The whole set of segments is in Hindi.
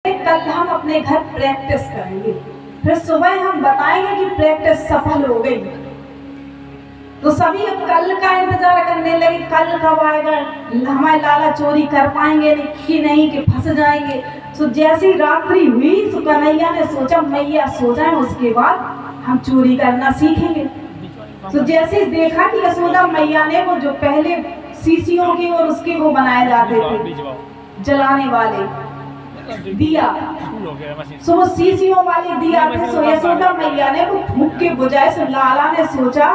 कल हम अपने घर प्रैक्टिस करेंगे, फिर सुबह हम बताएंगे कि प्रैक्टिस सफल हो गई। तो सभी अब कल का इंतजार करने लगे, कल कब आएगा, हमारे लाला चोरी कर पाएंगे कि नहीं, कि फंस जाएंगे। तो जैसी रात्रि हुई तो कन्हैया ने सोचा मैया सो जाए, उसके बाद हम चोरी करना सीखेंगे। तो जैसे देखा कि यशोदा मैया ने वो जो पहले शीशियों के और उसके वो बनाए जाते थे जलाने वाले दिया, सो वो शीशियों वाले दिया थे, सो यशोदा मैया ने वो फूंक के बुझाए। सो लाला ने सोचा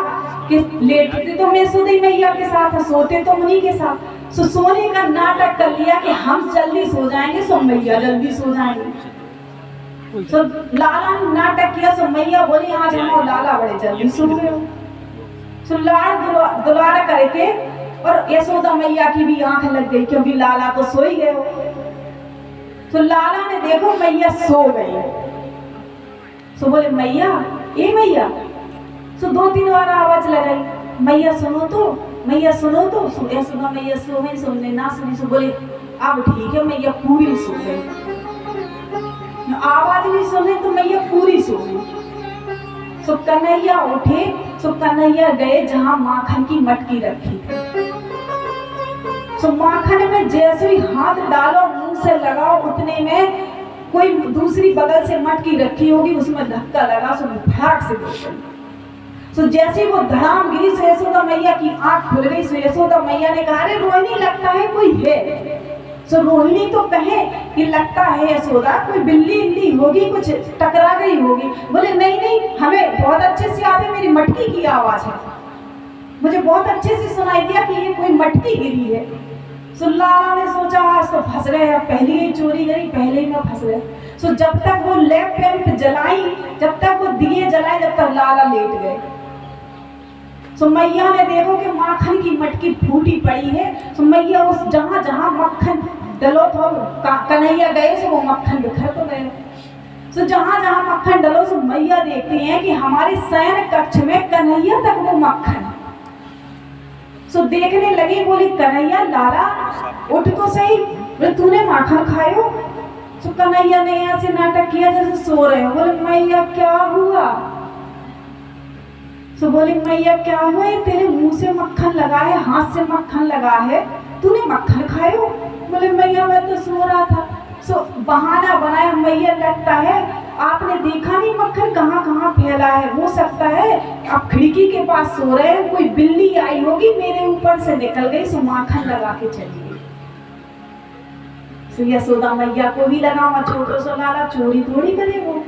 कि लेटते तो मैं यशोदा मैया के साथ, सोते तो उन्हीं के साथ। सो सोने का नाटक कर लिया कि हम जल्दी सो जाएंगे, सो मैया जल्दी सो जाएंगे। सो लाला ने नाटक किया, सो मैया बोली आज हम लाला बड़े जल्दी सो गए हो। सो लाड़ दुलार करके और यशोदा मैया की भी आंख लग गई, क्योंकि लाला तो सो ही गए हो। तो लाला ने देखो मैया सो गई, सो बोले मैया ए मैया। सो 2-3 बार आवाज लगाई, मैया सुनो तो, मैया सुनो तो। यशोदा मैया सो गई, सुनने ना सुनी। सो बोले अब ठीक है, मैया पूरी सो गई। आवाज नहीं सुनी तो मैया पूरी सो गई। सो कन्हैया उठे, सो कन्हैया गए जहां माखन की मटकी रखी थी। सो माखन में जैसे ही हाथ डालो, मुंह से लगाओ, उतने में कोई दूसरी बगल से मटकी रखी होगी, उसमें धक्का लगा, सो फटाक से गिर गई। सो जैसे वो धड़ाम गिरी, सो यशोदा मैया की आंख खुल गई। सो यशोदा मैया ने कहा अरे रोहिणी लगता है कोई है। सो रोहिणी तो कहे कि लगता है यशोदा कोई बिल्ली इल्ली होगी, कुछ टकरा गई होगी। बोले नहीं नहीं, हमें बहुत अच्छे से याद है, मेरी मटकी की आवाज है, मुझे बहुत अच्छे से सुनाई दिया कि ये कोई मटकी गिरी है। सो लाला ने सोचा आज तो फंस गए, पहले ही चोरी करी, पहले ही में फंस गए। सो जब तक वो लैंप जलाई, जब तक वो दिए जलाए, जब तक लाला लेट गए। सो मैया ने देखो कि माखन की मटकी फूटी पड़ी है। सो मैया उस जहां जहां मक्खन डलो तो कन्हैया गए, सो वो मक्खन बिखर तो गए। सो जहां जहां मक्खन डलो, सो मैया देखती हैं कि हमारे शयन कक्ष में कन्हैया तक वो मक्खन। सो देखने लगी, बोली कन्हैया लाला उठ तो सही, बोले तूने माखन खायो। सो कन्हैया ने ऐसे नाटक किया जैसे सो रहे हो। बोले मैया क्या हुआ। सो बोली मैया क्या हुआ, तेरे मुंह से मक्खन लगा है, हाथ से मक्खन लगा है, तूने मक्खन खायो। बोले मैया मैं तो सो रहा था। सो बहाना बनाया मैया, लगता है आपने देखा नहीं मक्खन कहाँ कहाँ फैला है, हो सकता है आप खिड़की के पास सो रहे हैं, कोई बिल्ली आई होगी मेरे ऊपर से निकल गई, सो माखन लगा के चली गई। सो यशोदा मैया को भी लगा मैं छोटो सा लाला चोरी थोड़ी करे, वो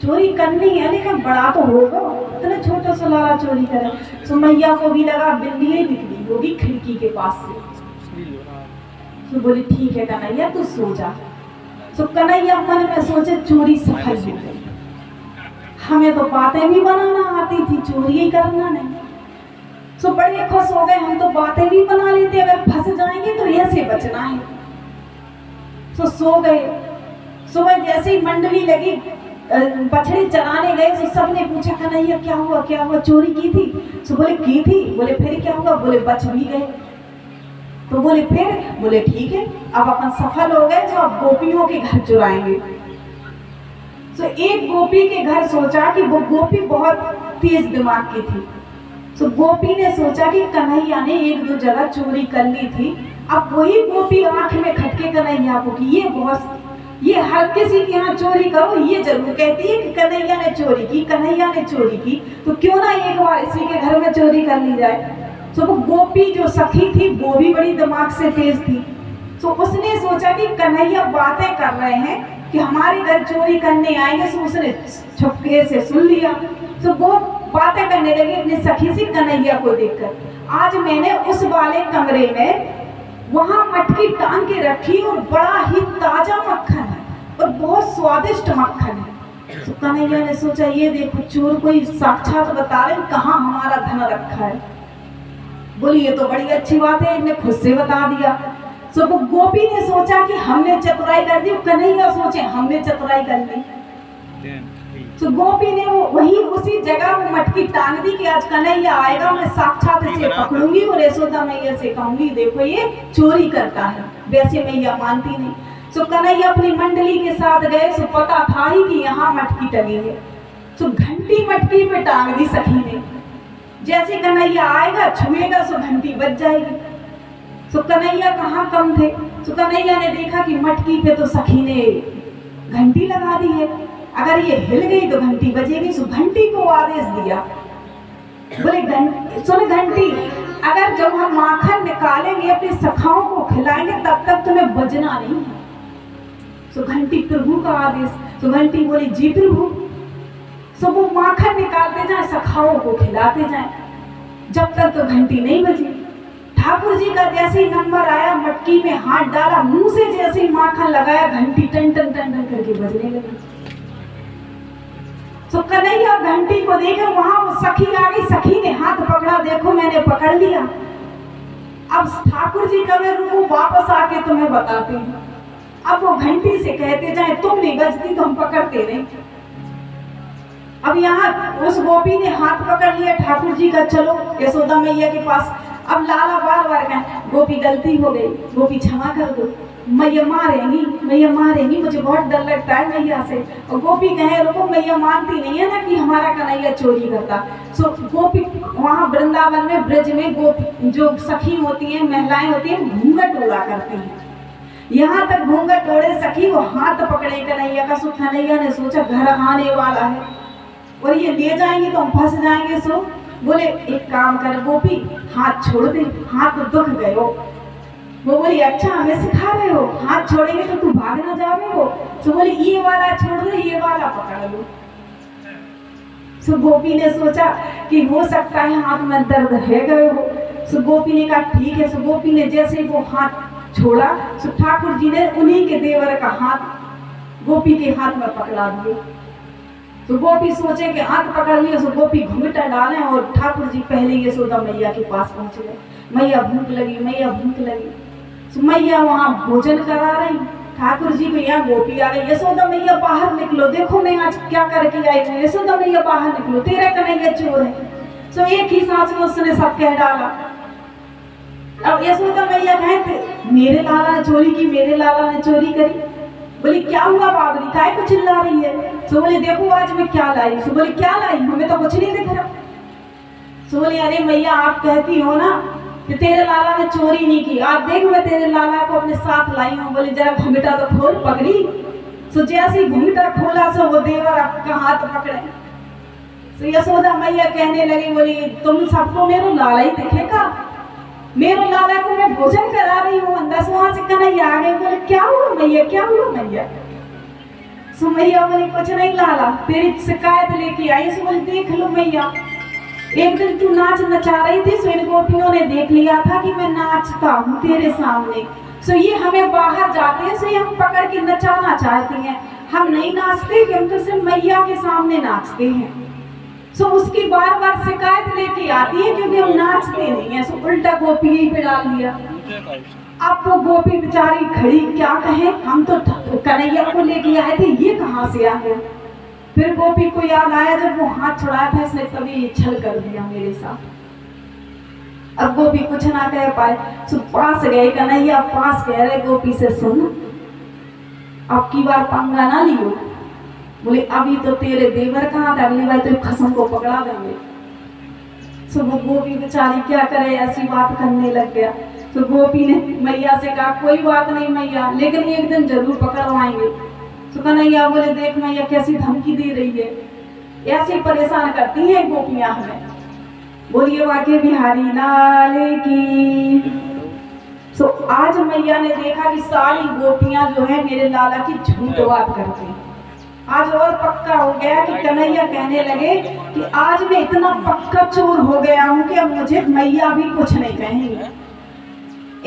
चोरी करनी है लेकिन बड़ा तो होगा, इतना छोटा सा लाला चोरी करे। सो मैया को भी लगा बिल्ली ही निकली होगी खिड़की के पास से। तो बोली ठीक है कन्हैया तू सो जा। तो कन्हैया मन में सोचे चोरी सफल हो गई, हमें तो बातें भी बनाना आती थी, चोरी ही करना नहीं। सो बड़े खुश हो गए, हम तो बातें भी बना लेते, अगर फंस जाएंगे तो ऐसे बचना है। सो गए। सुबह जैसे ही मंडली लगी, बछड़े चराने गए, तो सबने पूछा कन्हैया क्या हुआ क्या हुआ, चोरी की थी। सो बोले की थी। बोले फिर क्या हुआ। बोले बच भी गए। तो बोले फिर। बोले ठीक है अब अपन सफल हो गए, तो अब गोपियों के घर चुराएंगे। तो एक गोपी के घर सोचा कि वो गोपी बहुत तेज दिमाग की थी। तो गोपी ने सोचा कि कन्हैया ने 1-2 जगह चोरी कर ली थी, अब वही गोपी आंख में खटके कन्हैया को कि ये हर किसी के यहाँ चोरी करो, ये जरूर कहती है कि कन्हैया ने चोरी की, कन्हैया ने चोरी की, तो क्यों ना एक बार इसी के घर में चोरी कर ली जाए। तो वो गोपी जो सखी थी वो भी बड़ी दिमाग से तेज थी। तो उसने सोचा कि कन्हैया बातें कर रहे हैं कि हमारे घर चोरी करने आएंगे, तो उसने छुपके से सुन लिया। तो वो बातें करने लगी अपनी सखी से कन्हैया को देखकर, आज मैंने उस वाले कमरे में वहां मटकी टांग के रखी और बड़ा ही ताजा मक्खन है और बहुत स्वादिष्ट मक्खन है। तो कन्हैया ने सोचा ये देखो चोर कोई साक्षात बता रहे कहाँ हमारा धन रखा है। बोली ये तो बड़ी अच्छी बात है, इन्हें खुद से बता दिया। तो वो गोपी ने सोचा कि हमने चतुराई कर दी, कन्हैया सोचे हमने चतुराई कर ली। तो गोपी ने वही उसी जगह वो मटकी टांग दी कि आज कन्हैया आएगा, मैं साक्षात इसे पकड़ूंगी और यशोदा मैया से कहूंगी देखो ये चोरी करता है। वैसे मैया मानती नहीं। सो कन्हैया अपनी मंडली के साथ गए। सो पता था ही कि यहाँ मटकी टंगी है। सो घंटी मटकी पे टांग दी सखी ने। जैसे कन्हैया आएगा छुएगा सो घंटी बज जाएगी। सो कन्हैया कहाँ कम थे। सो कन्हैया ने देखा कि मटकी पे तो सखी ने घंटी लगा दी है, अगर ये हिल गई तो घंटी बजेगी। सो घंटी को आदेश दिया, बोले सुन घंटी, अगर जब हम माखन निकालेंगे अपनी सखाओं को खिलाएंगे तब तक तुम्हें बजना नहीं है। सो घंटी प्रभु का आदेश। सो घंटी बोली जी प्रभु। सो वो माखन निकालते जाए, सखाओं को खिलाते जाए, जब तक तो घंटी नहीं बजी। ठाकुर जी का जैसे ही नंबर आया, मटकी में हाथ डाला, मुंह से जैसे ही माखन लगाया, घंटी टन टन टन टन करके बजने लगी। तो कन्हैया घंटी को देखे, वहां वो सखी आ गई। सखी ने हाथ पकड़ा, देखो मैंने पकड़ लिया। अब ठाकुर जी कहे रुको, वापस आके तुम्हें बताते हैं। अब वो घंटी से कहते जाए तुम नहीं बजती तो हम पकड़ते नहीं। अब यहाँ उस गोपी ने हाथ पकड़ लिया ठाकुर जी का, चलो यशोदा मैया के पास। अब लाला बार बार कहे गोपी गलती हो गई, गोपी क्षमा कर दो, मैया मारेंगी, मुझे बहुत डर लगता है मैया से। और गोपी कहे रुको, मैया मानती नहीं है ना कि हमारा कन्हैया चोरी करता। सो गोपी वहाँ वृंदावन में ब्रज में गोपी जो सखी होती हैं, महिलाएं होती हैं, घूंघट उड़ा करती हैं। यहाँ तक घूंघट ओढ़े सखी वो हाथ पकड़े कन्हैया का। सो कन्हैया ने सोचा घर आने वाला है और ये ले जाएंगे तो हम फंस जाएंगे। सो बोले एक काम कर गोपी, हाथ छोड़ दे, हाथ दुख गए हो। वो बोली अच्छा हमें सिखा रहे हो, हाथ छोड़ेंगे तो तू भाग ना जावे हो। तो बोली ये वाला छोड़ दो, ये वाला पकड़ लो। सो गोपी ने सोचा कि हो सकता है हाथ में दर्द है गए हो। सो गोपी ने कहा ठीक है। सो गोपी ने जैसे वो हाथ छोड़ा, सो ठाकुर जी ने उन्हीं के देवर का हाथ गोपी के हाथ में पकड़ा दिए। तो गोपी सोचे कि हाथ पकड़ लिया। सो गोपी घूंघटा डाले और ठाकुर जी पहले यशोदा मैया के पास पहुंच गए। मैया भूख लगी। सो मैया वहाँ भोजन करा रही ठाकुर जी को। यहाँ गोपी आ गई, यशोदा मैया बाहर निकलो, देखो मैं आज क्या करके आई हूँ। यशोदा मैया बाहर निकलो, तेरा कन्हैया चोर है। सो एक ही सांस में उसने सब कह डाला। अब यशोदा मैया कहे मेरे लाला ने चोरी की, मेरे लाला ने चोरी करी। बोली क्या हुआ बाबरी, काहे को चिल्ला रही है। सो बोले देखो आज मैं क्या लाई। सो बोले क्या लाई, हमें तो कुछ नहीं दिख रहा। सो बोले अरे मैया आप कहती हो ना कि तेरे लाला ने चोरी नहीं की, आज देख मैं तेरे लाला को अपने साथ लाई हूँ। बोले जरा घूंघटा तो खोल पगड़ी। सो जैसे ही घूंघटा खोला सो वो देवर आपका हाथ पकड़े। सो यशोदा मैया कहने लगी, बोली तुम सबको मेरो लाला ही दिखेगा, मेरो लाला को मैं भोजन करा रही हूँ अंदर से। वहां से कन्हैया आ गए, बोले क्या हुआ मैया। सो मैया बोली कुछ नहीं लाला, तेरी शिकायत लेके आई। सो बोले देख लो मैया, एक दिन तू नाच नचा रही थी, सो इन गोपियों ने देख लिया था कि मैं नाचता हूँ तेरे सामने। सो ये हमें बाहर जाते हैं, सो ये हम पकड़ के नचाना चाहती हैं। हम नहीं नाचते कि हम तो सिर्फ मैया के सामने नाचते हैं। सो उसकी बार बार शिकायत लेके आती है क्योंकि हम नाचते नहीं है। सो उल्टा गोपी ही पे डाल दिया। अब वो गोपी बेचारी खड़ी क्या कहे, हम तो कन्हैया को लेके आए थे, ये कहाँ से आ गया। फिर गोपी को याद आया जब वो हाथ छुड़ाया था इसने तभी छल कर दिया मेरे साथ। अब गोपी कुछ ना कह पाए। सो पास गए कन्हैया, पास कह रहे गोपी से सुन अब की बार पंगा ना लियो। बोले अभी तो तेरे देवर कहाँ था, अगली बार तो खसम को पकड़ा देंगे। सो वो गोपी बेचारी क्या करे, ऐसी बात करने लग गया। तो गोपी ने मैया से कहा कोई बात नहीं मैया, लेकिन एक दिन जरूर पकड़वाएंगे। तो कन्हैया बोले देख मैया कैसी धमकी दे रही है, ऐसे परेशान करती हैं गोपियां हमें। बोलिए वाके बिहारी लाल की। सो आज मैया ने देखा कि सारी गोपियां जो है मेरे लाला की झूठ बात करती हैं। आज और पक्का हो गया कि कन्हैया कहने लगे कि आज मैं इतना पक्का चोर हो गया हूँ कि अब मुझे मैया भी कुछ नहीं कहेंगे।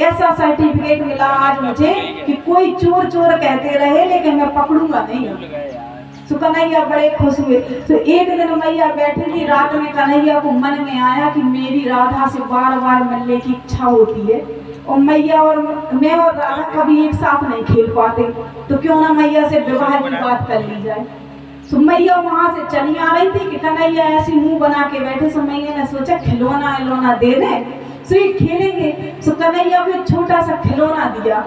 ऐसा सर्टिफिकेट मिला आज मुझे कि कोई चोर चोर कहते रहे लेकिन मैं पकड़ूंगा नहीं। तो कन्हैया बड़े खुश हुए। तो एक दिन मैया बैठी थी रात में, कन्हैया को मन में आया कि मेरी राधा से बार बार मिलने की इच्छा होती है और मैया और मैं और राधा कभी एक साथ नहीं खेल पाते, तो क्यों ना मैया से विवाह की बात कर ली जाए। तो मैया वहां से चली आ रही थी कि कन्हैया ऐसी मुंह बना के बैठे। सो मैया ने सोचा खिलौना दे दे, सो ये खेलेंगे। सो कन्हैया को छोटा सा खिलौना दिया।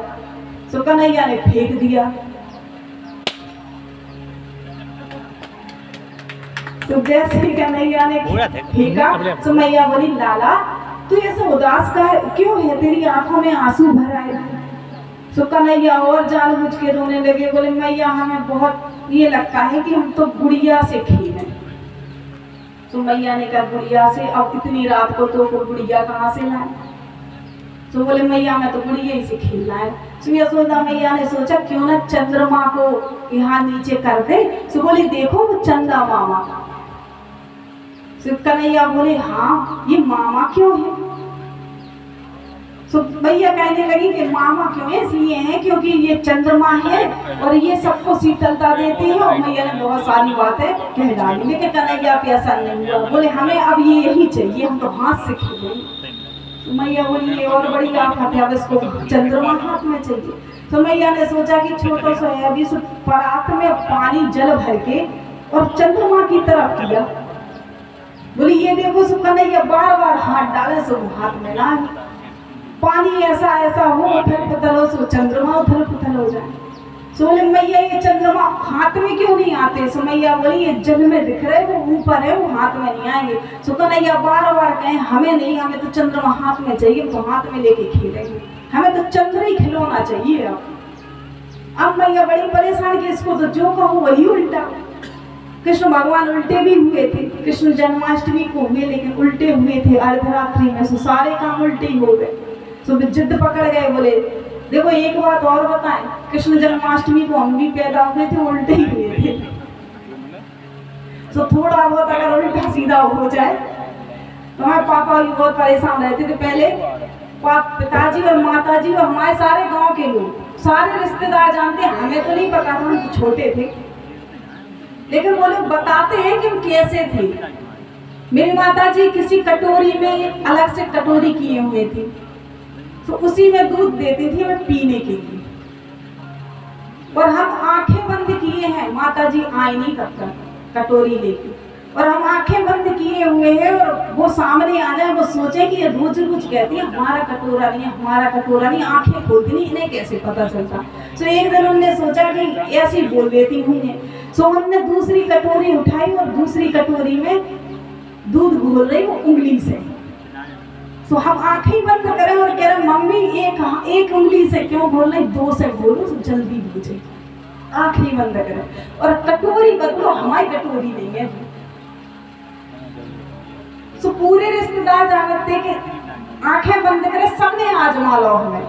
तो कन्हैया ने फेंक दिया। तो जैसे ही कन्हैया ने फेंका तो मैया बोली, लाला तू ऐसे उदास का क्यों है, तेरी आंखों में आंसू भर आए। तो कन्हैया और जानबूझ के रोने लगे, बोले मैया हमें बहुत ये लगता है कि हम तो गुड़िया से खेलें। तो मैया ने कहा गुड़िया से, अब इतनी रात को तो गुड़िया कहाँ से लाए। तो बोले मैया मैं तो गुड़िया ही से खेलना है। तो यशोदा मैया ने सोचा क्यों ना चंद्रमा को यहाँ नीचे कर दे। तो बोली देखो वो चंदा मामा। तो कन्हैया बोले हाँ ये मामा क्यों है। तो भैया कहने लगी कि मामा क्यों है, इसलिए है क्योंकि ये चंद्रमा है और ये सबको शीतलता देती है। और मैया ने बहुत सारी बातें कह डाली, लेकिन कन्हैया पे ऐसा नहीं हुआ। बोले हमें अब ये यही चाहिए, हम तो हाथ से खेलेंगे। तो मैया बोली ये और बड़ी आफत है, अब इसको चंद्रमा हाथ में चाहिए। तो मैया ने सोचा कि छोटा सा है, अभी परात में पानी जल भर के और चंद्रमा की तरफ किया। बोली ये देखो सो कन्हैया बार बार हाथ डाले सो हाथ में ना पानी ऐसा ऐसा हो उथल पुथल हो, सो चंद्रमा उथल पुथल हो जाए। सो बोले मैया ये चंद्रमा हाथ में क्यों नहीं आते। सो मैया बोली ये जल में दिख रहे, वो ऊपर है, वो हाथ में नहीं आएंगे। सो कन्हैया बार बार कहे हमें नहीं, हमें तो चंद्रमा हाथ में चाहिए, तो हाथ में लेके खेलेंगे, हमें तो चंद्र ही खिलौना चाहिए। अब मैया बड़ी परेशान कि इसको तो जो कहूँ वही उल्टा। कृष्ण भगवान उल्टे भी हुए थे, कृष्ण जन्माष्टमी को हुए लेकिन उल्टे हुए थे अर्धरात्रि में। सो सारे काम उल्टे ही हो गए। तो जिद पकड़ गए, बोले देखो एक बात और बताएं, कृष्ण जन्माष्टमी को हम भी पैदा हुए थे, उल्टे ही हुए थे। तो थोड़ा बहुत अगर उल्टा सीधा हो जाए तो हमारे पापा भी बहुत परेशान रहते थे पहले। पिताजी और माताजी और हमारे सारे गांव के लोग सारे रिश्तेदार जानते हैं, हमें तो नहीं पता था, हम तो छोटे थे, लेकिन वो लोग बताते हैं कि हम कैसे थे। मेरी माताजी किसी कटोरी में अलग से कटोरी किए हुए थे, तो उसी में दूध देती थी हमें पीने के लिए। और हम आंखें बंद किए हैं, माताजी आई नहीं तब तक कटोरी लेके, और हम आंखें बंद किए हुए हैं और वो सामने आ जाए, वो सोचे कि ये रोज रोज कहती है हमारा कटोरा नहीं है, हमारा कटोरा नहीं, आंखें खोलती नहीं, इन्हें कैसे पता चलता। तो एक दिन उन्होंने सोचा कि ऐसे ही बोल देती हूँ। सो हमने दूसरी कटोरी उठाई और दूसरी कटोरी में दूध घोल रही वो उंगली से। तो हम आंखें बंद करें और कह रहे मम्मी एक उंगली से क्यों घोल रही, दो से घोलो तो जल्दी भूजे। आंखें बंद करें और कटोरी बदलो, हमारी कटोरी नहीं है। तो पूरे रिश्तेदार जानते कि आंखें बंद करें, सबने आजमा लो हमें।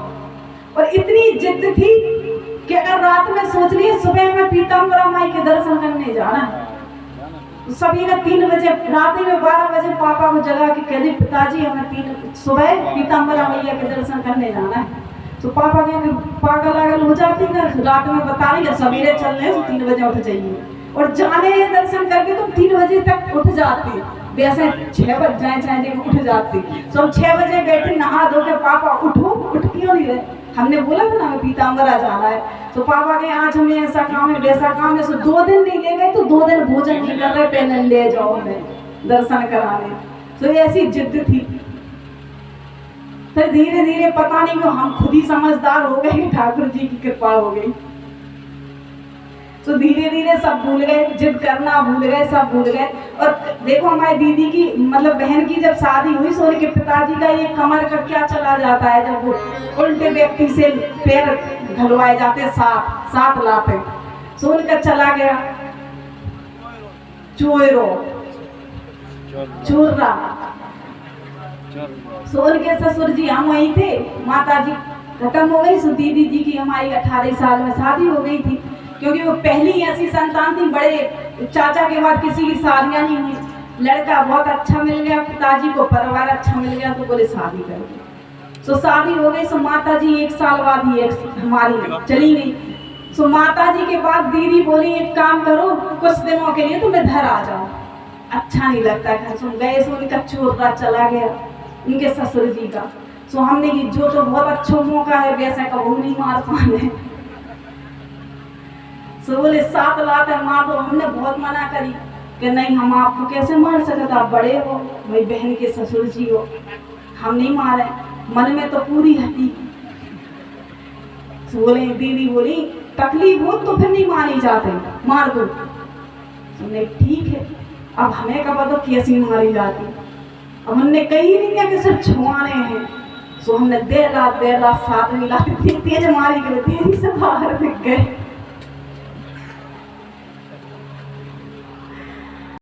और इतनी जिद थी कि अगर रात में सोच लिए सुबह में पीताम्बरा माई के दर्शन करने जाना है, तो सभी ने 3 बजे रात में 12 बजे पापा को जगा के कह दी पिताजी हमें सुबह पीताम्बरा मैया के दर्शन करने जाना है। तो पापा कहेंगे पागल आगल हो जाती है, रात में बता रही है सवेरे चल रहे तो 3 बजे उठ जाइए, और जाने दर्शन करके तो 3 बजे तक उठ जाती, वैसे 6 बज जाए चाहे उठ जाती। सब 6 बजे बैठी नहा धो के पापा उठो, उठ क्यों नहीं रहे, हमने बोला था ना हमें पीताम्बरा जाना है। तो पापा कहे आज हमें ऐसा काम है वैसा काम है। सो 2 दिन नहीं ले गए तो 2 दिन भोजन नहीं कर रहे, पहले ले जाओ हमें दर्शन कराने। तो ऐसी जिद थी। फिर धीरे धीरे पता नहीं क्यों हम खुद ही समझदार हो गए, ठाकुर जी की कृपा हो गई। तो धीरे धीरे सब भूल गए, जिद करना भूल गए, सब भूल गए। और देखो हमारी दीदी की मतलब बहन की जब शादी हुई तो उनके पिताजी का ये कमर का क्या चला जाता है, जब वो उल्टे व्यक्ति से पैर घलवाए जाते, साथ लाते, तो उनका चला गया चोरा। सो उनके ससुर जी हम वहीं थे, माता जी खत्म हो गई। सो दीदी जी की हमारी 18 साल में शादी हो गई थी, क्योंकि वो पहली ऐसी संतान थी, बड़े चाचा के बाद किसी की शादियां नहीं हुई। लड़का बहुत अच्छा मिल गया, पिताजी को परिवार अच्छा मिल गया, तो बोले शादी कर दो। सो शादी हो गई। सो माता जी 1 साल बाद ही हमारी चली गई। सो माता जी के बाद दीदी बोली एक काम करो, कुछ दिनों के लिए तुम इधर आ जाओ, अच्छा नहीं लगता घर। सुन गए सो उनका चोरा चला गया उनके ससुर जी का। सो हमने की जो तो बहुत अच्छा मौका है वैसा कबू नहीं मार पाने। सो बोले 7 लाख मार दो। हमने बहुत मना करी कि नहीं हम आपको कैसे मार सकते, आप बड़े हो, मेरी बहन के ससुर जी हो, हम नहीं मारे। मन में तो पूरी हटी। तो बोले दीदी बोली तकलीफ हो तो फिर नहीं मारी जाते, मार दो। नहीं ठीक है, अब हमें का पता कैसी मारी जाती। अब हमने कही नहीं है कि सिर्फ छुआने हैं, सो हमने देर रात साथ में लाते तेज मारी गए, तेजी से बाहर दिख गए।